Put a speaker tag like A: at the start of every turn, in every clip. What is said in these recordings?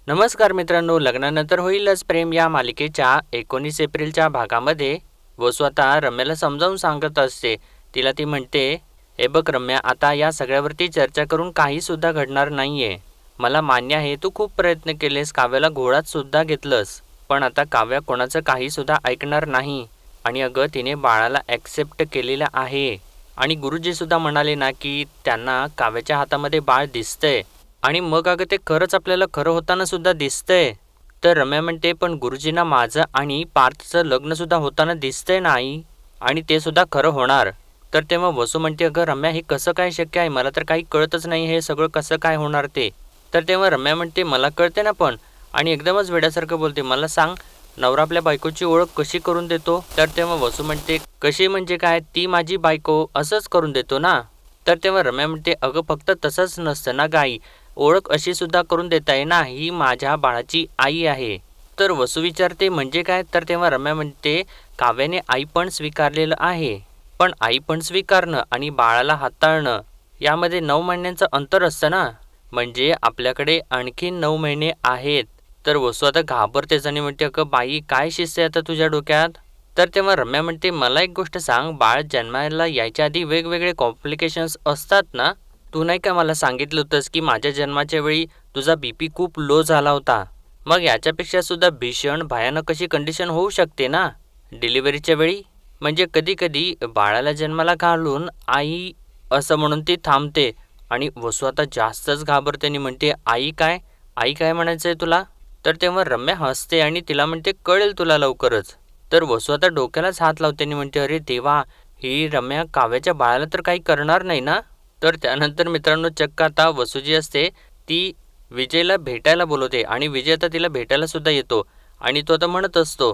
A: नमस्कार मित्रांनो, लग्नानंतर होईलच प्रेम या मालिकेच्या 19 एप्रिलच्या भागामध्ये वसू आता रम्याला समजावून सांगत असते. तिला ती म्हणते, हे बघ रम्या, आता या सगळ्यावरती चर्चा करून काहीसुद्धा घडणार नाही आहे. मला मान्य आहे, तू खूप प्रयत्न केलेस, काव्याला घोळात सुद्धा घेतलंस, पण आता काव्या कोणाचं काहीसुद्धा ऐकणार नाही. आणि अगं तिने बाळाला ॲक्सेप्ट केलेलं आहे. आणि गुरुजीसुद्धा म्हणाले ना की त्यांना काव्याच्या हातामध्ये बाळ दिसतंय. आणि मग अगं ते खरंच आपल्याला खरं होताना सुद्धा दिसतंय. तर रम्या म्हणते, पण गुरुजींना माझं आणि पार्थचं लग्नसुद्धा होताना दिसतंय ना आई, आणि ते सुद्धा खरं होणार. तर तेव्हा वसू म्हणते, अगं रम्या, हे कसं काय शक्य आहे, मला तर काही कळतच नाही, हे सगळं कसं काय होणार ते. तर तेव्हा रम्या म्हणते, मला कळते ना, पण आणि एकदमच वेड्यासारखं बोलते, मला सांग नवरा आपल्या बायकोची ओळख कशी करून देतो. तर तेव्हा वसू म्हणते, कशी म्हणजे काय, ती माझी बायको असंच करून देतो ना. तर तेव्हा रम्या म्हणते, अगं फक्त तसंच नसतं ना गाई, ओळख अशी सुद्धा करून देता ना, ही माझ्या बाळाची आई आहे. तर वसू विचारते, म्हणजे काय. तर तेव्हा रम्या म्हणते, काव्याने आई पण स्वीकारलेलं आहे, पण आई पण स्वीकारणं आणि बाळाला हाताळणं यामध्ये 9 महिन्यांचं अंतर असतं ना, म्हणजे आपल्याकडे आणखी 9 महिने आहेत. तर वसू आता घाबरतेच आणि म्हणते, अगं बाई, काय शिस्त आहे आता तुझ्या डोक्यात. तर तेव्हा रम्या म्हणते, मला एक गोष्ट सांग, बाळ जन्माला यायच्या आधी वेगवेगळे कॉम्प्लिकेशन्स असतात ना. तू नाही का मला सांगितलं होतंस की माझ्या जन्माच्या वेळी तुझा बीपी खूप लो झाला होता. मग याच्यापेक्षा सुद्धा भीषण भयानक अशी कंडिशन होऊ शकते ना डिलिव्हरीच्या वेळी. म्हणजे कधी कधी बाळाला जन्माला घालून आई असं म्हणून ती थांबते. आणि वसू आता जास्तच घाबरते आणि म्हणते, आई काय, आई काय म्हणायचं आहे तुला. तर तेव्हा रम्या हसते आणि तिला म्हणते, कळेल तुला लवकरच. तर वसू आता डोक्यालाच हात लावते आणि म्हणते, अरे देवा, ही रम्या काव्याच्या बाळाला तर काही करणार नाही ना. तर त्यानंतर मित्रांनो, चक्क आता वसू जी असते ती विजयला भेटायला बोलवते आणि विजय आता तिला भेटायला सुद्धा येतो. आणि तो आता म्हणत असतो,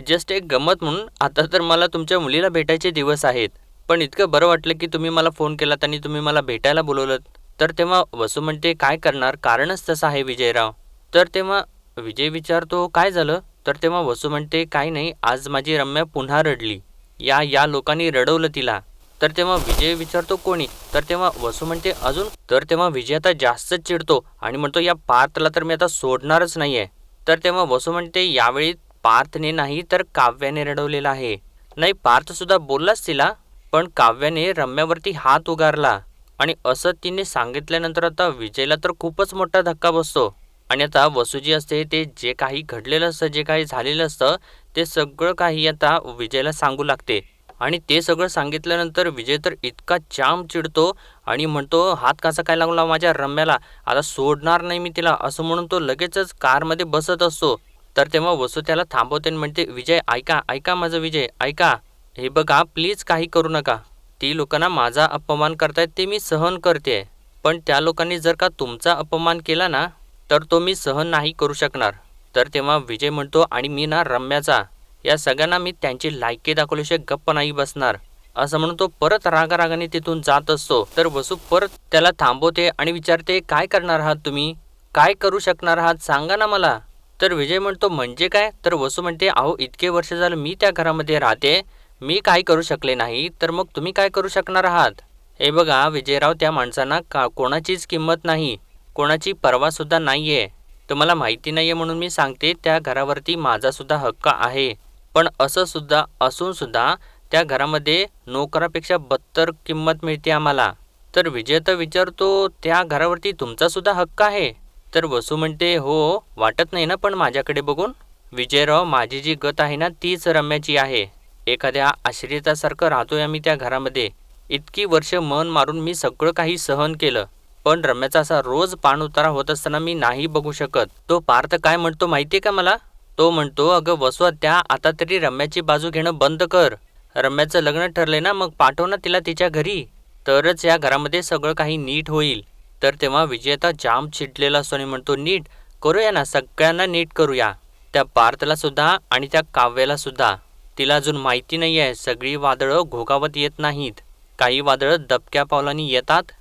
A: जस्ट एक गंमत म्हणून, आता तर मला तुमच्या मुलीला भेटायचे दिवस आहेत, पण इतकं बरं वाटलं की तुम्ही मला फोन केलात आणि तुम्ही मला भेटायला बोलवलं. तर तेव्हा वसू म्हणते, काय करणार, कारणच तसं आहे विजयराव. तर तेव्हा विजय विचारतो, काय झालं. तर तेव्हा वसू म्हणते, काही नाही, आज माझी रम्या पुन्हा रडली, या या लोकांनी रडवलं तिला. तर तेव्हा विजय विचारतो, कोणी. तर तेव्हा वसू म्हणते, अजून. तर तेव्हा विजय आता जास्तच चिडतो आणि म्हणतो, या पार्थला तर मी आता सोडणारच नाही आहे. तर तेव्हा वसू म्हणते, यावेळी पार्थने नाही तर काव्याने रडवलेला आहे. नाही, पार्थसुद्धा बोललाच तिला, पण काव्याने रम्यावरती हात उगारला. आणि असं तिने सांगितल्यानंतर आता विजयला तर खूपच मोठा धक्का बसतो. आणि आता वसू जी असते ते जे काही घडलेलं असतं, जे काही झालेलं असतं, ते सगळं काही आता विजयला सांगू लागते. आणि ते सगळं सांगितल्यानंतर विजय तर इतका जाम चिडतो आणि म्हणतो, हात कसा काय लागला माझ्या रम्याला, आता सोडणार नाही मी तिला, असं म्हणून तो लगेचच कारमध्ये बसत असतो. तर तेव्हा वसू त्याला थांबवते आणि म्हणते, विजय ऐका, ऐका माझं विजय, ऐका. हे बघा, प्लीज काही करू नका. ती लोकांना माझा अपमान करतायत ते मी सहन करते, पण त्या लोकांनी जर का तुमचा अपमान केला ना, तर तो मी सहन नाही करू शकणार. तर तेव्हा विजय म्हणतो, आणि मी ना रम्याचा, या सगळ्यांना मी त्यांची लायकी दाखवल्याशिवाय गप्प नाही बसणार, असं म्हणून तो परत रागारागाने तिथून जात असतो. तर वसू परत त्याला थांबवते आणि विचारते, काय करणार आहात तुम्ही, काय करू शकणार आहात, सांगा ना मला. तर विजय म्हणतो, म्हणजे काय. तर वसू म्हणते, अहो इतके वर्ष झालं मी त्या घरामध्ये राहते, मी काय करू शकले नाही, तर मग तुम्ही काय करू शकणार आहात. हे बघा विजयराव, त्या माणसांना कोणाचीच किंमत नाही, कोणाची पर्वासुद्धा नाही आहे. तुम्हाला माहिती नाही आहे म्हणून मी सांगते, त्या घरावरती माझासुद्धा हक्क आहे. पण असं सुद्धा असून सुद्धा त्या घरामध्ये नोकरापेक्षा बत्तर किंमत मिळते आम्हाला. तर विजय तर विचारतो, त्या घरावरती तुमचा सुद्धा हक्क आहे. तर वसू म्हणते, हो, वाटत नाही ना पण माझ्याकडे बघून. विजयराव, माझी जी गत आहे ना तीच रम्याची आहे. एखाद्या आश्रितासारखं राहतोय आम्ही त्या घरामध्ये. इतकी वर्ष मन मारून मी सगळं काही सहन केलं, पण रम्याचा असा रोज पाण उतारा होत असताना मी नाही बघू शकत. तो पार्थ काय म्हणतो माहितीये का मला. तो म्हणतो, अगं वसवा, त्या आता तरी रम्याची बाजू घेणं बंद कर. रम्याचं लग्न ठरले ना, मग पाठव ना तिला तिच्या घरी, तरच या घरामध्ये सगळं काही नीट होईल. तर तेव्हा विजय आता जाम चिडलेला असतो आणि म्हणतो, नीट करूया ना, सगळ्यांना नीट करूया, त्या पार्थला सुद्धा आणि त्या काव्याला सुद्धा. तिला अजून माहिती नाही आहे, सगळी वादळं घोगावत येत नाहीत, काही वादळं दबक्या पावलांनी येतात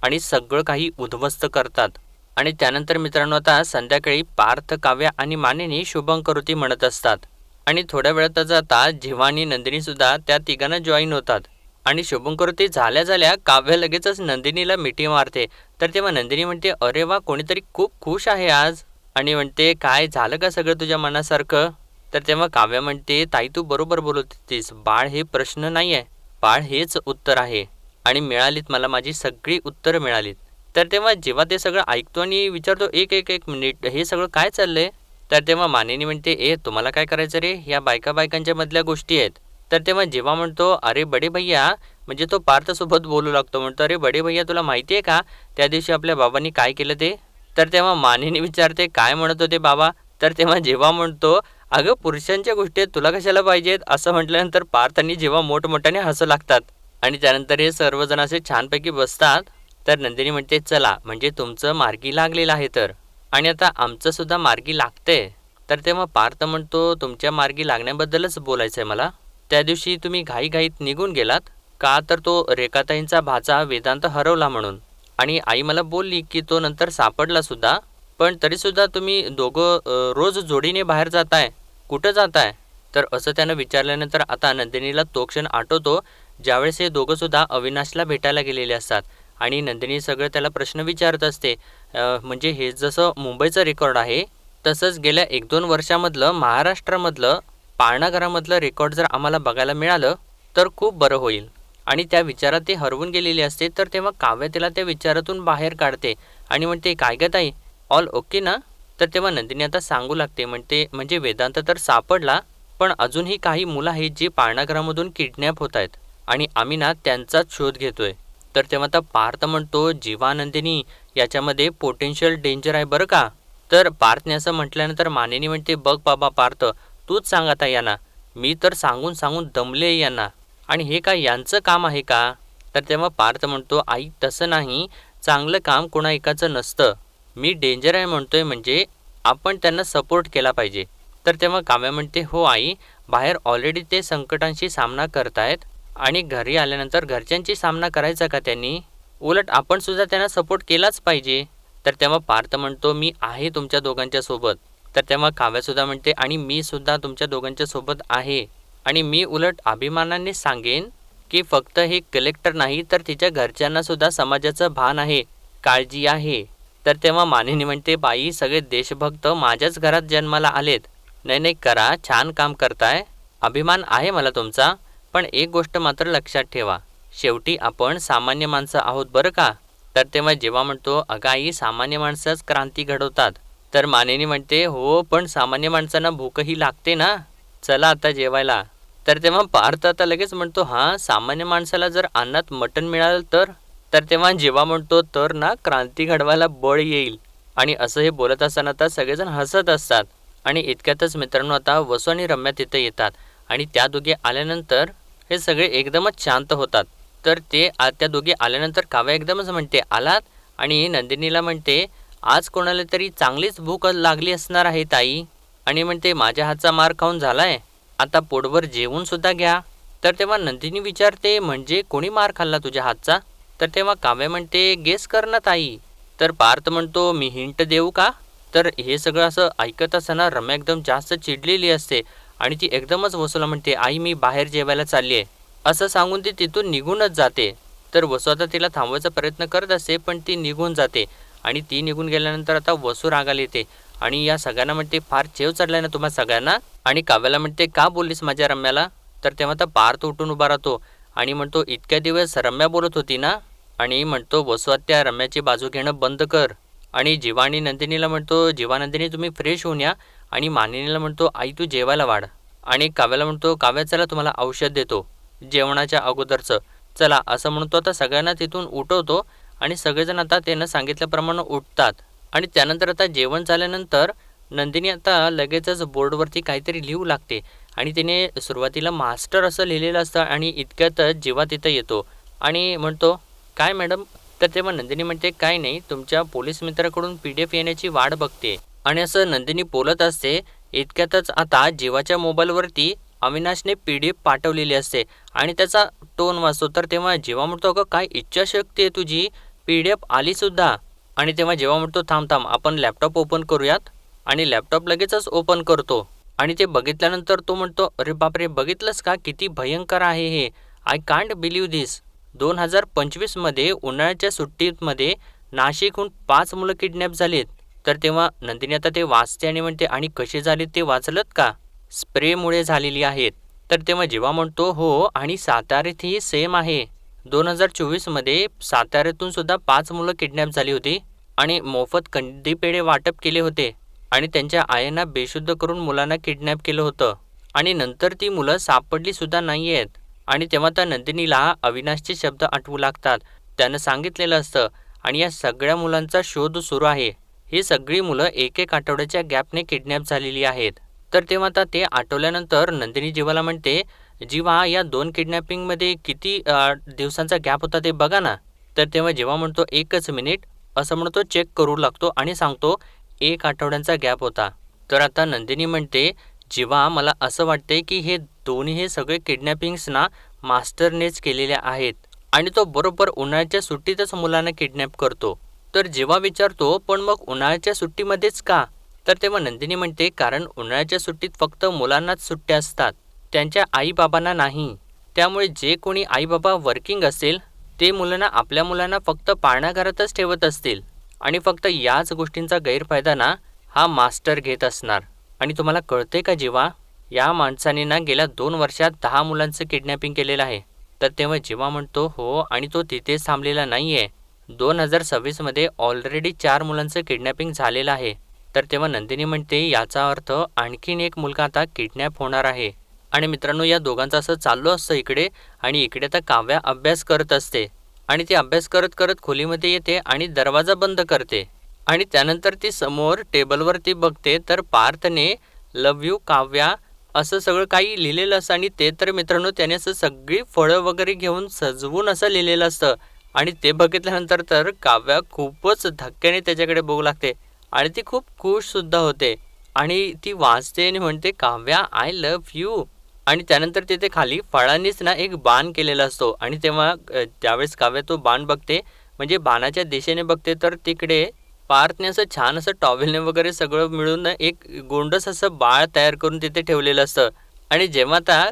A: आणि सगळं काही उद्ध्वस्त करतात. आणि त्यानंतर मित्रांनो, आता संध्याकाळी पार्थ, काव्या आणि मानिनी शुभंकरोती म्हणत असतात. आणि थोड्या वेळातच आता जीवा आणि नंदिनी सुद्धा त्या तिघांना जॉईन होतात. आणि शुभंकरोती झाल्या झाल्या काव्य लगेचच नंदिनीला मिठी मारते. तर तेव्हा नंदिनी म्हणते, अरे वा, कोणीतरी खूप खुश आहे आज. आणि म्हणते काय झालं का सगळं तुझ्या मनासारखं? तर तेव्हा काव्या म्हणते ताई तू बरोबर बोलत होतीस, बाळ हे प्रश्न नाही आहे, बाळ हेच उत्तर आहे. आणि मिळालीत मला माझी सगळी उत्तरं मिळालीत. तर तेव्हा जेव्हा ते सगळं ऐकतो आणि विचारतो एक एक एक मिनिट हे सगळं काय चाललंय? तर तेव्हा मानिनी म्हणते तुम्हाला काय करायचं रे, ह्या बायका बायकांच्या मधल्या गोष्टी आहेत. तर तेव्हा जेव्हा म्हणतो अरे बडे भैया, म्हणजे तो पार्थसोबत बोलू लागतो, म्हणतो अरे बडे भैया तुला माहिती आहे का त्या दिवशी आपल्या बाबांनी काय केलं ते? तर तेव्हा मानिनी विचारते काय म्हणत होते बाबा? तर तेव्हा जेव्हा म्हणतो अगं पुरुषांच्या गोष्टी आहेत तुला कशाला पाहिजेत, असं म्हटल्यानंतर पार्थ आणि जेव्हा मोठमोठ्याने हसू लागतात. आणि त्यानंतर हे सर्वजण असे छानपैकी बसतात. तर नंदिनी म्हणते चला म्हणजे तुमचं मार्गी लागलेलं आहे तर, आणि आता आमचं सुद्धा मार्गी लागतंय. तर तेव्हा पार्थ म्हणतो तुमच्या मार्गी लागण्याबद्दलच बोलायचं आहे मला. त्या दिवशी तुम्ही घाईघाईत निघून गेलात का? तर तो रेखाताईंचा भाचा वेदांत हरवला म्हणून, आणि आई मला बोलली की तो नंतर सापडला सुद्धा, पण तरीसुद्धा तुम्ही दोघं रोज जोडीने बाहेर जाताय, कुठं जाताय? तर असं त्यानं विचारल्यानंतर आता नंदिनीला तो क्षण आठवतो ज्यावेळेस हे दोघं सुद्धा अविनाशला भेटायला गेलेले असतात. आणि नंदिनी सगळं त्याला प्रश्न विचारत असते. म्हणजे हे जसं मुंबईचं रेकॉर्ड आहे तसंच गेल्या 1-2 वर्षामधलं महाराष्ट्रामधलं पाळणा घरामधलं रेकॉर्ड जर आम्हाला बघायला मिळालं तर खूप बरं होईल. आणि त्या विचारात ते हरवून गेलेले असते. तर तेव्हा काव्य तिला त्या विचारातून बाहेर काढते आणि म्हणते काय गं ताई, ऑल ओके ना? तर तेव्हा नंदिनी आता सांगू लागते, म्हणते म्हणजे वेदांत तर सापडला, पण अजूनही काही मुलं आहेत जी पाळणाघरामधून किडनॅप होत आहेत आणि आम्ही ना त्यांचाच शोध घेतोय. तर तेव्हा आता पार्थ म्हणतो जीवा नंदिनी याच्यामध्ये पोटेन्शियल डेंजर आहे बरं का? तर पार्थने असं म्हटल्यानंतर मानिनी म्हणते बघ बाबा पार्थ, तूच सांग आता यांना, मी तर सांगून सांगून दमले यांना, आणि हे काय यांचं काम आहे का? तर तेव्हा पार्थ म्हणतो आई तसं नाही, चांगलं काम कोणा एकाचं नसतं, मी डेंजर आहे म्हणतोय म्हणजे आपण त्यांना सपोर्ट केला पाहिजे. तर तेव्हा काव्या म्हणते हो आई, बाहेर ऑलरेडी ते संकटांशी सामना करतायत आणि घरी आल्यानंतर घरच्यांची सामना करायचा का त्यांनी? उलट आपण सुद्धा त्यांना सपोर्ट केलाच पाहिजे. तर तेव्हा पार्थ म्हणतो मी आहे तुमच्या दोघांच्या सोबत. तर तेव्हा काव्यासुद्धा म्हणते आणि मी सुद्धा तुमच्या दोघांच्या सोबत आहे, आणि मी उलट अभिमानाने सांगेन की फक्त हे कलेक्टर नाही तर तिच्या घरच्यांना सुद्धा समाजाचं भान आहे, काळजी आहे. तर तेव्हा मानिनी म्हणते बाई सगळे देशभक्त माझ्याच घरात जन्माला आलेत. नाही नाही करा, छान काम करताय, अभिमान आहे मला तुमचा, पण एक गोष्ट मात्र लक्षात ठेवा, शेवटी आपण सामान्य माणसं आहोत बरं का? तर तेव्हा जेव्हा म्हणतो अगं आई सामान्य माणसंच क्रांती घडवतात. तर मानिनी म्हणते हो पण सामान्य माणसांना भूकही लागते ना, चला आता जेवायला. तर तेव्हा पार्थ आता लगेच म्हणतो हां सामान्य माणसाला जर अन्नात मटण मिळालं तर? तर तेव्हा जेव्हा म्हणतो तर ना क्रांती घडवायला बळ येईल. आणि असं हे बोलत असताना आता सगळेजण हसत असतात. आणि इतक्यातच मित्रांनो आता वसू आणि रम्या तिथे येतात, आणि त्या दोघे आल्यानंतर हे सगळे एकदमच शांत होतात. तर त्या दोघे आल्यानंतर काव्या एकदमच म्हणते आलात, आणि नंदिनीला म्हणते आज कोणाला तरी चांगलीच भूक लागली असणार आहे ताई, आणि म्हणते माझ्या हातचा मार खाऊन झालाय, आता पोटभर जेवून सुद्धा घ्या. तर तेव्हा नंदिनी विचारते म्हणजे कोणी मार खाल्ला तुझ्या हातचा? तर तेव्हा काव्य म्हणते गेस कर ना ताई. तर पार्थ म्हणतो मी हिंट देऊ का? तर हे सगळं असं ऐकत असताना रम्या एकदम जास्त चिडलेली असते, आणि ती एकदमच वसूला म्हणते आई मी बाहेर जेवायला चालली आहे, असं सांगून ती तिथून निघूनच जाते. तर वसू आता तिला थांबवायचा प्रयत्न करत असते पण ती निघून जाते, आणि ती निघून गेल्यानंतर आता वसू रागाला येते आणि या सगळ्यांना म्हणते फार चेव चढलाय ना तुम्हा सगळ्यांना? आणि काव्याला म्हणते का बोललीस माझ्या रम्याला? तर तेव्हा आता पार्थ उठून उभा राहतो आणि म्हणतो इतक्या दिवस रम्या बोलत होती ना, आणि म्हणतो वसू आत्या रम्याची बाजू घेणं बंद कर. आणि जीवा आणि नंदिनीला म्हणतो जीवा नंदिनी तुम्ही फ्रेश होऊन या, आणि मानिनीला म्हणतो आई तू जेवायला वाढ. आणि काव्याला म्हणतो काव्या चला तुम्हाला औषध देतो जेवणाच्या अगोदरचं, चला असं म्हणतो. आता सगळ्यांना तिथून उठवतो आणि सगळेजण आता त्यानं सांगितल्याप्रमाणे उठतात. आणि त्यानंतर आता जेवण झाल्यानंतर नंदिनी आता लगेचच बोर्डवरती काहीतरी लिहू लागते, आणि तिने सुरुवातीला मास्टर असं लिहिलेलं असतं, आणि इतक्यातच जीवा तिथं येतो आणि म्हणतो काय मॅडम? तर तेव्हा नंदिनी म्हणते काय नाही, तुमच्या पोलीस मित्राकडून PDF येण्याची वाट बघते. आणि असं नंदिनी बोलत असते इतक्यातच आता जीवाच्या मोबाईलवरती अविनाशने PDF पाठवलेली असते, आणि त्याचा टोन वाजतो. तर तेव्हा जेव्हा म्हणतो अगं काय इच्छाशक्ती आहे तुझी, PDF आली सुद्धा. आणि तेव्हा जेव्हा म्हणतो थांब थांब आपण लॅपटॉप ओपन करूयात, आणि लॅपटॉप लगेचच ओपन करतो. आणि ते बघितल्यानंतर तो म्हणतो अरे बापरे बघितलंस का किती भयंकर आहे हे, आय कांट बिलीव्ह धिस. 2025 मध्ये उन्हाळ्याच्या सुट्टीमध्ये नाशिकहून 5 मुलं किडनॅप झालीत. तर तेव्हा नंदिनी आता ते वाचते आणि म्हणते, आणि कसे झाले ते वाचलत का? स्प्रेमुळे झालेली आहेत. तर तेव्हा जेव्हा म्हणतो, हो, आणि साताऱ्यातही सेम आहे. 2024मध्ये साताऱ्यातून सुद्धा 5 मुलं किडनॅप झाली होती आणि मोफत कंदी पेढे वाटप केले होते आणि त्यांच्या आयांना बेशुद्ध करून मुलांना किडनॅप केलं होतं आणि नंतर ती मुलं सापडली सुद्धा नाही आहेत. आणि तेव्हा त्या नंदिनीला अविनाशचे शब्द आठवू लागतात. त्यानं सांगितलेलं असतं आणि या सगळ्या मुलांचा शोध सुरू आहे. ही सगळी मुलं एक आठवड्याच्या गॅपने किडनॅप झालेली आहेत. तर तेव्हा आता ते आठवल्यानंतर नंदिनी जीवाला म्हणते, जीवा, या 2 किडनॅपिंगमध्ये किती दिवसांचा गॅप होता ते बघा ना. तर तेव्हा जेव्हा म्हणतो 1च मिनिट असं म्हणतो, चेक करू लागतो आणि सांगतो 1 आठवड्यांचा गॅप होता. तर आता नंदिनी म्हणते, जेव्हा मला असं वाटते की हे सगळे किडनॅपिंग्स ना मास्टरनेच केलेल्या आहेत आणि तो बरोबर उन्हाळ्याच्या सुट्टीतच मुलांना किडनॅप करतो. तर जेव्हा विचारतो, पण मग उन्हाळ्याच्या सुट्टीमध्येच का? तर तेव्हा नंदिनी म्हणते, कारण उन्हाळ्याच्या सुट्टीत फक्त मुलांनाच सुट्ट्या असतात, त्यांच्या आईबाबांना नाही. त्यामुळे जे कोणी आईबाबा वर्किंग असेल ते मुलांना आपल्या मुलांना फक्त पाळणाघरातच ठेवत असतील आणि फक्त याच गोष्टींचा गैरफायदा ना हा मास्टर घेत असणार. आणि तुम्हाला कळते का जीवा, या माणसाने ना गेल्या 2 वर्षात 10 मुलांचं किडनॅपिंग केलेलं आहे. तर तेव्हा जीवा म्हणतो, हो, आणि तो तिथेच थांबलेला नाही आहे. 2026मध्ये ऑलरेडी 4 मुलांचं किडनॅपिंग झालेलं आहे. तर तेव्हा नंदिनी म्हणते, याचा अर्थ आणखीन एक मुलगा आता किडनॅप होणार आहे. आणि मित्रांनो, या दोघांचं असं चाललं असतं इकडे, आणि इकडे तर काव्या अभ्यास करत असते आणि ती अभ्यास करत करत खोलीमध्ये येते आणि दरवाजा बंद करते आणि त्यानंतर ती समोर टेबलवरती बघते तर पार्थने लव यू काव्या असं सगळं काही लिहिलेलं असतं आणि ते तर मित्रांनो त्याने असं सगळी फळं वगैरे घेऊन सजवून असं लिहिलेलं असतं. आणि ते बघितल्यानंतर तर काव्या खूपच धक्क्याने त्याच्याकडे बघू लागते आणि ती खूप खुशसुद्धा होते आणि ती वाचते आणि म्हणते, काव्या, आय लव्ह यू. आणि त्यानंतर तिथे खाली फळांनीच ना एक बाण केलेला असतो आणि तेव्हा त्यावेळेस काव्या तो बाण बघते, म्हणजे बाणाच्या दिशेने बघते, तर तिकडे पार्थने असं छान असं टॉवेलने वगैरे सगळं मिळून ना एक गोंडस असं बाळ तयार करून तिथे ठेवलेलं असतं. आणि जेव्हा आता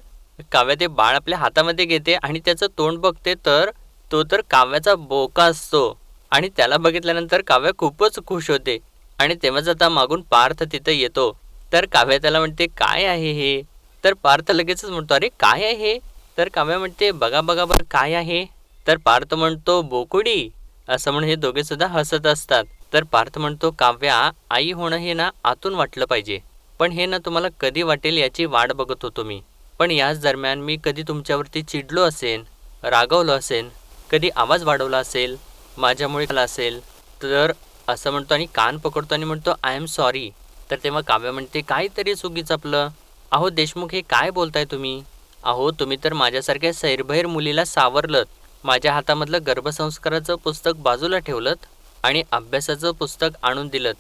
A: काव्या ते बाळ आपल्या हातामध्ये घेते आणि त्याचं तोंड बघते तर तो तर काव्याचा बोका असतो आणि त्याला बघितल्यानंतर काव्या खूपच खुश होते. आणि तेव्हाच आता मागून पार्थ तिथं येतो. तर काव्या त्याला म्हणते, काय आहे हे? तर पार्थ लगेचच म्हणतो, अरे काय आहे हे? तर काव्या म्हणते, बघा बघा बरं काय आहे? तर पार्थ म्हणतो, बोकुडी. असं म्हणून हे दोघे सुद्धा हसत असतात. तर पार्थ म्हणतो, काव्या, आई होणं हे ना आतून वाटलं पाहिजे, पण हे ना तुम्हाला कधी वाटेल याची वाट बघत होतो मी. पण याच दरम्यान मी कधी तुमच्यावरती चिडलो असेन, रागवलो असेन, कधी आवाज वाढवला असेल, माझ्यामुळे झाला असेल तर असं म्हणतो आणि कान पकडतो आणि म्हणतो, आय एम सॉरी. तर तेव्हा काव्या म्हणते, काहीतरी चुकीच आपलं. अहो देशमुख, हे काय बोलताय तुम्ही? अहो तुम्ही तर माझ्यासारख्या सैरभैर मुलीला सावरलत, माझ्या हातामधलं गर्भसंस्काराचं पुस्तक बाजूला ठेवलत आणि अभ्यासाचं पुस्तक आणून दिलत.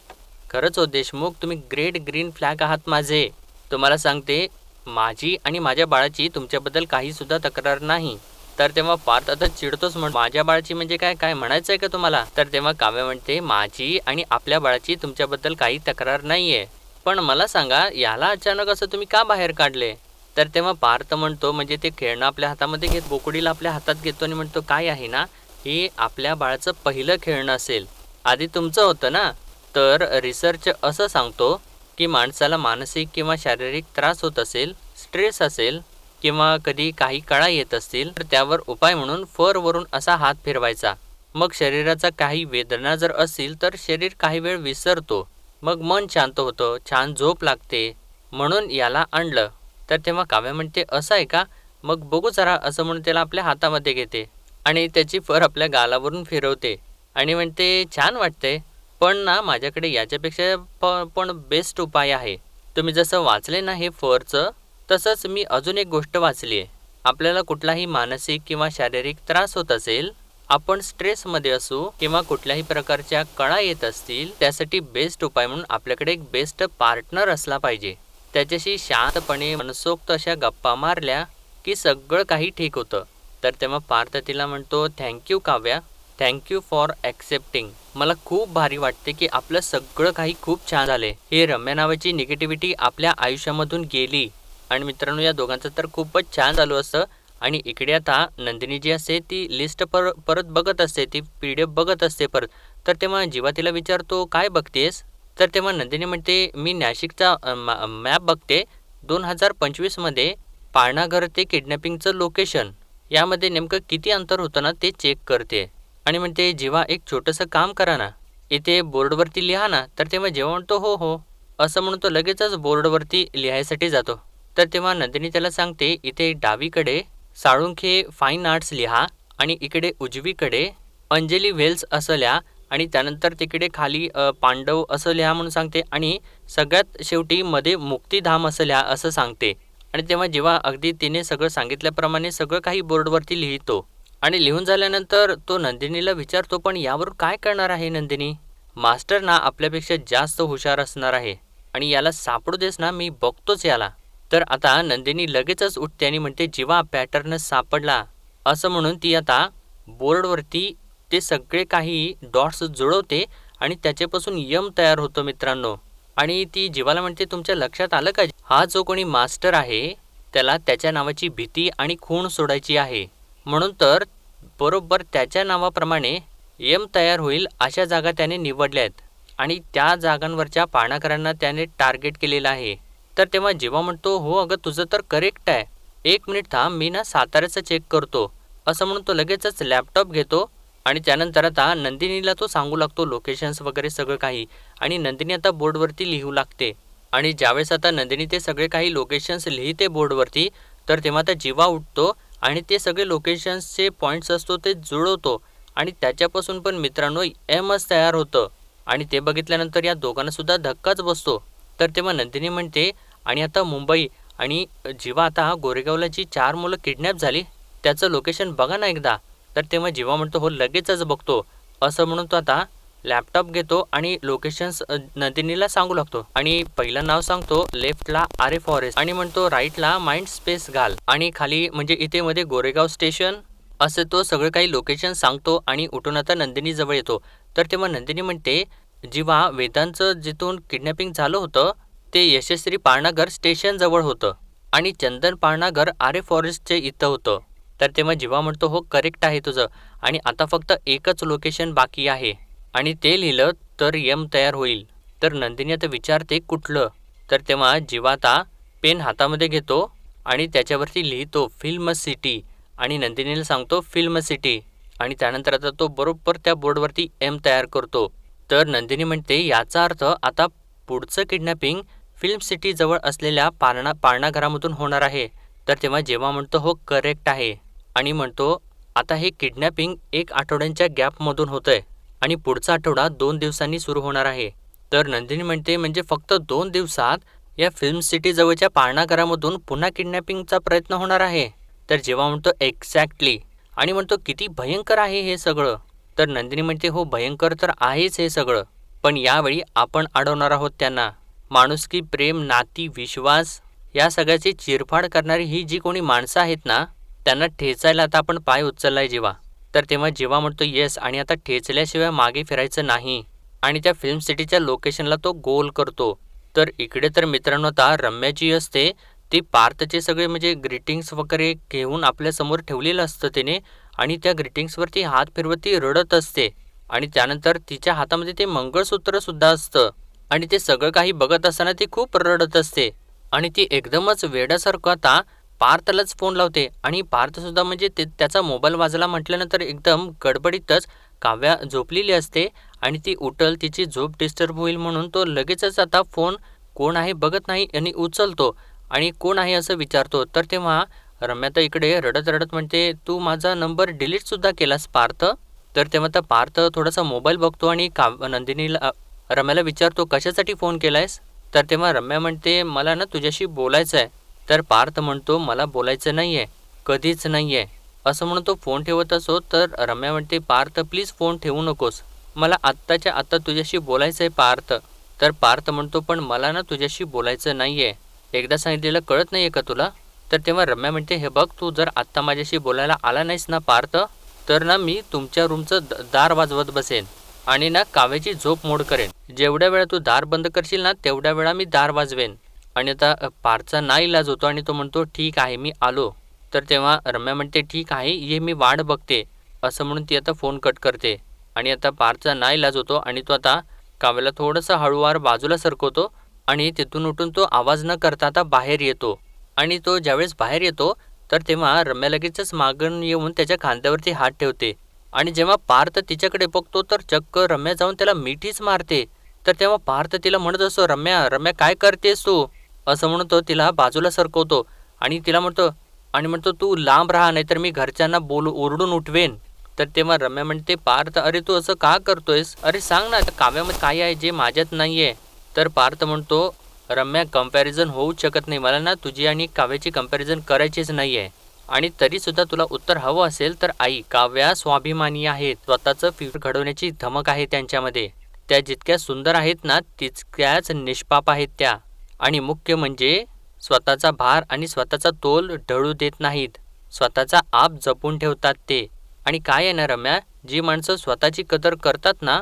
A: खरंच हो देशमुख, तुम्ही ग्रेट ग्रीन फ्लॅग आहात माझे. तुम्हाला सांगते, माझी आणि माझ्या बाळाची तुमच्याबद्दल काहीसुद्धा तक्रार नाही. तर तेव्हा पार्थ आता चिडतोच, माझ्या बाळाची म्हणजे काय काय म्हणायचं आहे का तुम्हाला? तर तेव्हा काव्य म्हणते, माझी आणि आपल्या बाळाची तुमच्याबद्दल काही तक्रार नाही आहे, पण मला सांगा, याला अचानक असं तुम्ही का बाहेर काढले? तर तेव्हा पार्थ म्हणतो, म्हणजे ते खेळणं आपल्या हातामध्ये घेत बोकडीला आपल्या हातात घेतो आणि म्हणतो, काय आहे ना, हे आपल्या बाळाचं पहिलं खेळणं असेल, आधी तुमचं होतं ना. तर रिसर्च असं सांगतो की माणसाला मानसिक किंवा शारीरिक त्रास होत असेल, स्ट्रेस असेल किंवा कधी काही कळा येत असतील तर त्यावर उपाय म्हणून फरवरून असा हात फिरवायचा. मग शरीराचा काही वेदना जर असतील तर शरीर काही वेळ विसरतो, मग मन शांत होतं, छान झोप लागते, म्हणून याला आणलं. तर तेव्हा काव्या म्हणते, असं आहे का? मग बघू जरा, असं म्हणून त्याला आपल्या हातामध्ये घेते आणि त्याची फर आपल्या गालावरून फिरवते आणि म्हणते, छान वाटते, पण ना माझ्याकडे याच्यापेक्षा पण बेस्ट उपाय आहे. तुम्ही जसं वाचले ना हे फरचं, तसंच मी अजून एक गोष्ट वाचली आहे. आपल्याला कुठलाही मानसिक किंवा शारीरिक त्रास होत असेल, आपण स्ट्रेसमध्ये असू किंवा कुठल्याही प्रकारच्या कळा येत असतील, त्यासाठी बेस्ट उपाय म्हणून आपल्याकडे एक बेस्ट पार्टनर असला पाहिजे. त्याच्याशी शांतपणे मनसोक्त अशा गप्पा मारल्या की सगळं काही ठीक होतं. तर तेव्हा पार्थ तिला म्हणतो, thank you Kavya, thank you for accepting. मला खूप भारी वाटते की आपलं सगळं काही खूप छान झाले. ही रम्या नावाची निगेटिव्हिटी आपल्या आयुष्यामधून गेली. आणि मित्रांनो, या दोघांचं तर खूपच छान चालू असतं. आणि इकडे आता नंदिनी जी असते ती लिस्ट परत बघत असते, ती PDF बघत असते परत. तर तेव्हा जीवा तिला विचारतो, काय बघतेस? तर तेव्हा नंदिनी म्हणते मी नाशिकचा मॅप बघते 2025मध्ये पाळणाघर ते किडनॅपिंगचं लोकेशन यामध्ये नेमकं किती अंतर होतं ना ते चेक करते आणि म्हणते जेव्हा एक छोटंसं काम करा ना, इथे बोर्डवरती लिहा ना. तर तेव्हा जेव्हा म्हणतो हो हो असं म्हणून तो लगेचच बोर्डवरती लिहायसाठी जातो. तर तेव्हा नंदिनी त्याला सांगते इथे डावीकडे साळुंखे फाईन आर्ट्स लिहा आणि इकडे उजवीकडे अंजली वेल्स असं लिहा आणि त्यानंतर तिकडे खाली पांडव असं लिहा म्हणून सांगते आणि सगळ्यात शेवटी मध्ये मुक्तिधाम असं लिहा असं सांगते. आणि तेव्हा जेव्हा अगदी तिने सगळं सांगितल्याप्रमाणे सगळं काही बोर्डवरती लिहितो आणि लिहून झाल्यानंतर तो नंदिनीला विचारतो पण यावरून काय करणार आहे नंदिनी? मास्टर ना आपल्यापेक्षा जास्त हुशार असणार आहे आणि याला सापडू देस ना, मी बघतोच याला. तर आता नंदिनी लगेचच उठते आणि म्हणते जेव्हा पॅटर्न सापडला असं म्हणून ती आता बोर्डवरती ते सगळे काही डॉट्स जुळवते आणि त्याच्यापासून यम तयार होतो मित्रांनो. आणि ती जीवाला म्हणते तुमच्या लक्षात आलं का, हा जो कोणी मास्टर आहे त्याला त्याच्या नावाची भीती आणि खूण सोडायची आहे, म्हणून तर बरोबर त्याच्या नावाप्रमाणे यम तयार होईल अशा जागा त्याने निवडल्या आहेत आणि त्या जागांवरच्या पाळणाघरांना त्याने टार्गेट केलेलं आहे. तर तेव्हा जेव्हा म्हणतो हो अगं तुझं तर करेक्ट आहे, 1 मिनिट थांब मी ना साताऱ्याचं चेक करतो असं म्हणून तो लगेचच लॅपटॉप घेतो आणि त्यानंतर आता नंदिनीला तो सांगू लागतो लोकेशन्स वगैरे सगळं काही. आणि नंदिनी आता बोर्डवरती लिहू लागते आणि ज्यावेळेस आता नंदिनी ते सगळे काही लोकेशन्स लिहिते बोर्डवरती तर तेव्हा आता जीवा उठतो आणि ते सगळे लोकेशन्सचे पॉईंट्स असतो ते जुळवतो आणि त्याच्यापासून पण मित्रांनो एमच तयार होतं. आणि ते बघितल्यानंतर या दोघांना सुद्धा धक्काच बसतो. तर तेव्हा नंदिनी म्हणते आणि आता मुंबई आणि जीवा आता गोरेगावला जी 4 मुलं किडनॅप झाली त्याचं लोकेशन बघा ना एकदा. तर तेव्हा जीवा म्हणतो हो लगेचच बघतो असं म्हणून तो आता लॅपटॉप घेतो आणि लोकेशन्स नंदिनीला सांगू लागतो. आणि पहिलं नाव सांगतो लेफ्टला आरे फॉरेस्ट आणि म्हणतो राईटला माइंड स्पेस घाल आणि खाली म्हणजे इथे मध्ये गोरेगाव स्टेशन असे तो सगळं काही लोकेशन सांगतो आणि उठून आता नंदिनी जवळ येतो. तर तेव्हा नंदिनी म्हणते जेव्हा वेदांचं जिथून किडनॅपिंग झालं होतं ते यशस्वी पाळणाघर स्टेशन जवळ होतं आणि चंदन पाळणाघर आरे फॉरेस्टचे इथं होतं. तर तेव्हा जीवा म्हणतो हो करेक्ट आहे तुझं आणि आता फक्त एकच लोकेशन बाकी आहे आणि ते लिहिलं तर यम तयार होईल. तर नंदिनी आता विचारते कुठलं? तर तेव्हा जीवा आता पेन हातामध्ये घेतो आणि त्याच्यावरती लिहितो फिल्म सिटी आणि नंदिनीला सांगतो फिल्म सिटी आणि त्यानंतर आता तो बरोबर त्या बोर्डवरती एम तयार करतो. तर नंदिनी म्हणते याचा अर्थ आता पुढचं किडनॅपिंग फिल्म सिटी जवळ असलेल्या पाळणाघरामधून होणार आहे. तर तेव्हा जेव्हा म्हणतो हो करेक्ट आहे आणि म्हणतो आता हे किडनॅपिंग 1 आठवड्यांच्या गॅपमधून होतंय आणि पुढचा आठवडा 2 दिवसांनी सुरू होणार आहे. तर नंदिनी म्हणते म्हणजे फक्त 2 दिवसात या फिल्म सिटी जवळच्या पाळणाघरामधून पुन्हा किडनॅपिंगचा प्रयत्न होणार आहे. तर जेव्हा म्हणतो एक्झॅक्टली आणि म्हणतो किती भयंकर आहे हे सगळं. तर नंदिनी म्हणते हो भयंकर तर आहेच हे सगळं, पण यावेळी आपण अडवणार आहोत त्यांना. माणुसकी, प्रेम, नाती, विश्वास या सगळ्याची चिरफाड करणारी ही जी कोणी माणसं आहेत ना त्यांना ठेचायला आता आपण पाय उचललाय जीवा. तर तेव्हा जीवा म्हणतो येस आणि आता ठेचल्याशिवाय मागे फिरायचं नाही आणि त्या फिल्म सिटीच्या लोकेशनला तो गोल करतो. तर इकडे तर मित्रांनो आता रम्या जी असते ती पार्थचे सगळे म्हणजे ग्रीटिंग्स वगैरे घेऊन आपल्यासमोर ठेवलेलं असतं तिने आणि त्या ग्रीटिंग्सवरती हात फिरवत ती रडत असते आणि त्यानंतर तिच्या हातामध्ये ते मंगळसूत्र सुद्धा असतं आणि ते सगळं काही बघत असताना ती खूप रडत असते आणि ती एकदमच वेड्यासारखं आता पार्थलाच फोन लावते आणि पार्थसुद्धा म्हणजे त्याचा मोबाईल वाजला म्हटल्यानंतर एकदम गडबडीतच काव्या झोपलेली असते आणि ती उठल तिची झोप डिस्टर्ब होईल म्हणून तो लगेचच आता फोन कोण आहे बघत नाही आणि उचलतो आणि कोण आहे असं विचारतो. तर तेव्हा रम्या तर इकडे रडत रडत म्हणते तू माझा नंबर डिलीटसुद्धा केलास पार्थ. तर तेव्हा तर पार्थ थोडासा मोबाईल बघतो आणि नंदिनीला रम्याला विचारतो कशासाठी फोन केलायस? तर तेव्हा रम्या म्हणते मला ना तुझ्याशी बोलायचं आहे. तर पार्थ म्हणतो मला बोलायचं नाही आहे, कधीच नाही आहे असं म्हणून तो फोन ठेवत असो. तर रम्या म्हणते पार्थ प्लीज फोन ठेवू नकोस, मला आत्ताच्या आत्ता तुझ्याशी बोलायचं आहे पार्थ. तर पार्थ म्हणतो पण मला ना तुझ्याशी बोलायचं नाही आहे, एकदा सांगितलेलं कळत नाही आहे का तुला? तर तेव्हा रम्या म्हणते हे बघ तू जर आत्ता माझ्याशी बोलायला आला नाहीस ना पार्थ तर ना मी तुमच्या रूमचं दार वाजवत बसेन आणि ना काव्याची झोप मोड करेन. जेवढ्या वेळा तू दार बंद करशील ना तेवढ्या वेळा मी दार वाजवेन. आणि आता पार्थचा नाईलाज होतो आणि तो म्हणतो ठीक आहे मी आलो. तर तेव्हा रम्या म्हणते ठीक आहे ये मी वाट बघते असं म्हणून ती आता फोन कट करते आणि आता पार्थचा नाईलाज होतो आणि तो आता काव्याला थोडंसं हळूवार बाजूला सरकवतो आणि तिथून उठून तो आवाज न करता आता बाहेर येतो. आणि तो ज्यावेळेस बाहेर येतो तर तेव्हा रम्या लगेचच मागून येऊन त्याच्या खांद्यावरती हात ठेवते. आणि जेव्हा पार्थ तिच्याकडे बघतो तर चक्क रम्या जाऊन त्याला मिठीच मारते. तर तेव्हा पार्थ तिला म्हणत असतो, रम्या रम्या काय करतेस तू, असं म्हणून तो तिला बाजूला सरकवतो आणि तिला म्हणतो तू लांब राहा, नाहीतर मी घरच्यांना ओरडून उठवेन. तर तेव्हा रम्या म्हणते, पार्थ अरे तू असं का करतोयस, अरे सांग ना, आता काव्यामध्ये काय आहे जे माझ्यात नाही आहे. तर पार्थ म्हणतो, रम्या कम्पॅरिझन होऊच शकत नाही, मला ना तुझी आणि काव्याची कम्पॅरिझन करायचीच नाही आहे. आणि तरीसुद्धा तुला उत्तर हवं असेल तर आई, काव्या स्वाभिमानी आहेत, स्वतःचं फ्युचर घडवण्याची धमक आहे त्यांच्यामध्ये. त्या जितक्या सुंदर आहेत ना तितक्याच निष्पाप आहेत त्या. आणि मुख्य म्हणजे स्वतःचा भार आणि स्वतःचा तोल ढळू देत नाहीत, स्वतःचा आप जपून ठेवतात ते. आणि काय आहे ना रम्या, जी माणसं स्वतःची कदर करतात ना,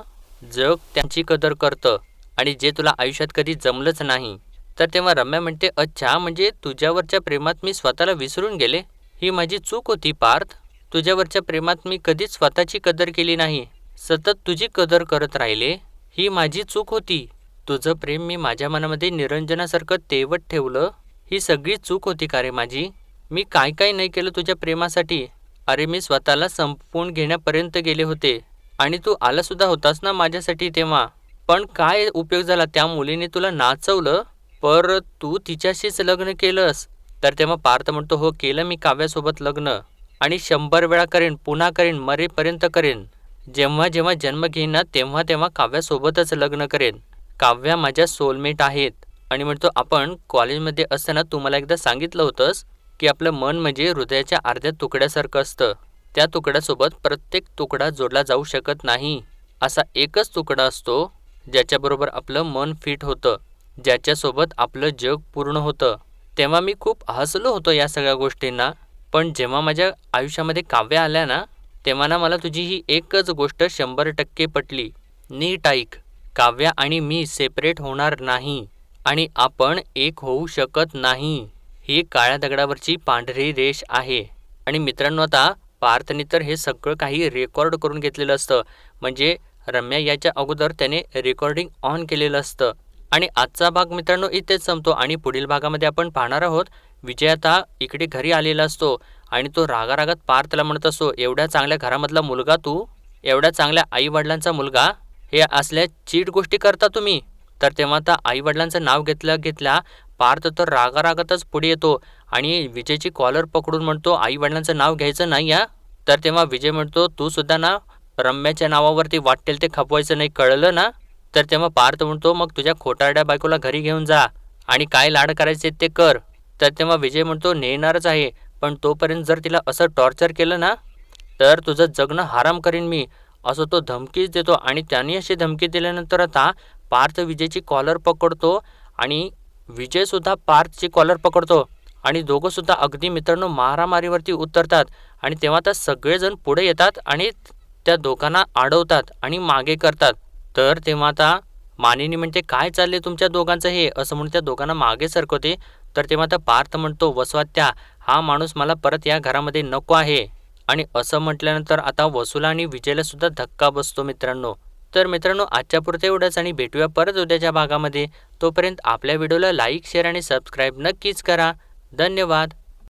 A: जग त्यांची कदर करतं. आणि जे तुला आयुष्यात कधी जमलंच नाही. तर तेव्हा रम्या म्हणते, अच्छा म्हणजे तुझ्यावरच्या प्रेमात मी स्वतःला विसरून गेले, ही माझी चूक होती पार्थ. तुझ्यावरच्या प्रेमात मी कधीच स्वतःची कदर केली नाही, सतत तुझी कदर करत राहिले, ही माझी चूक होती. तुझं प्रेम मी माझ्या मनामध्ये निरंजनासारखं तेवत ठेवलं, ही सगळी चूक होती का रे माझी. मी काय काय नाही केलं तुझ्या प्रेमासाठी. अरे मी स्वतःला संपवून घेण्यापर्यंत गेले होते आणि तू आलासुद्धा होतास ना माझ्यासाठी तेव्हा. पण काय उपयोग झाला, त्या मुलीने तुला नाचवलं, पर तू तिच्याशीच लग्न केलंस. तर तेव्हा पार्थ म्हणतो, हो केलं मी काव्यासोबत लग्न, आणि 100 वेळा करेन, पुन्हा करेन, मरेपर्यंत करेन. जेव्हा जेव्हा जन्म घेईन ना तेव्हा तेव्हा काव्यासोबतच लग्न करेन. काव्या माझ्या सोलमेट आहेत. आणि म्हणतो, आपण कॉलेजमध्ये असताना तू मला एकदा सांगितलं होतंस की आपलं मन म्हणजे हृदयाच्या अर्ध्या तुकड्यासारखं असतं. त्या तुकड्यासोबत प्रत्येक तुकडा जोडला जाऊ शकत नाही. असा एकच तुकडा असतो ज्याच्याबरोबर आपलं मन फिट होतं, ज्याच्यासोबत आपलं जग पूर्ण होतं. तेव्हा मी खूप हसलो होतो या सगळ्या गोष्टींना. पण जेव्हा माझ्या आयुष्यामध्ये काव्या आल्या ना तेव्हा ना मला तुझी ही एकच गोष्ट 100% पटली. नीट ऐक, काव्या आणि मी सेपरेट होणार नाही आणि आपण एक होऊ शकत नाही. ही काळ्या दगडावरची पांढरी रेष आहे. आणि मित्रांनो, आता पार्थने तर हे सगळं काही रेकॉर्ड करून घेतलेलं असतं, म्हणजे रम्या याच्या अगोदर त्याने रेकॉर्डिंग ऑन केलेलं असतं. आणि आजचा भाग मित्रांनो इथेच संपतो आणि पुढील भागामध्ये आपण पाहणार आहोत, विजय आता इकडे घरी आलेला असतो आणि तो रागारागात पार्थला म्हणत असतो, एवढ्या चांगल्या घरामधला मुलगा तू, एवढ्या चांगल्या आईवडिलांचा मुलगा, हे असल्या चीट गोष्टी करता तुम्ही. तर तेव्हा आता आईवडिलांचं नाव घेतल्या पार्थ तर रागारागातच पुढे येतो आणि विजयची कॉलर पकडून म्हणतो, आईवडिलांचं नाव घ्यायचं नाही या. तर तेव्हा विजय म्हणतो, तू सुद्धा ना रम्याच्या नावावरती वाटेल ते खपवायचं नाही, कळलं ना. तर तेव्हा पार्थ म्हणतो, मग तुझ्या खोटारड्या बायकोला घरी घेऊन जा आणि काय लाड करायचे ते कर. तर तेव्हा विजय म्हणतो, नेणारच आहे, पण तोपर्यंत जर तिला असं टॉर्चर केलं ना तर तुझं जगणं हराम करीन मी, असं तो धमकीच देतो. आणि त्यांनी अशी धमकी दिल्यानंतर आता पार्थ विजयची कॉलर पकडतो आणि विजयसुद्धा पार्थची कॉलर पकडतो आणि दोघंसुद्धा अगदी मित्रांनो मारामारीवरती उतरतात. आणि तेव्हा आता सगळेजण पुढे येतात आणि त्या दोघांना अडवतात आणि मागे करतात. तर तेव्हा आता मानिनी म्हणते, काय चालले तुमच्या दोघांचं हे, असं म्हणून त्या दोघांना मागे सरकवते. तर तेव्हा आता पार्थ म्हणतो, वसवात्या, हा माणूस मला परत या घरामध्ये नको आहे. आणि असं म्हटल्यानंतर आता वसूला आणि विजयला सुद्धा धक्का बसतो मित्रांनो. तर मित्रांनो, आजच्या पुरते एवढंच आणि भेटूया परत उद्याच्या भागामध्ये. तोपर्यंत आपल्या व्हिडिओला लाईक, शेअर आणि सबस्क्राईब नक्कीच करा. धन्यवाद.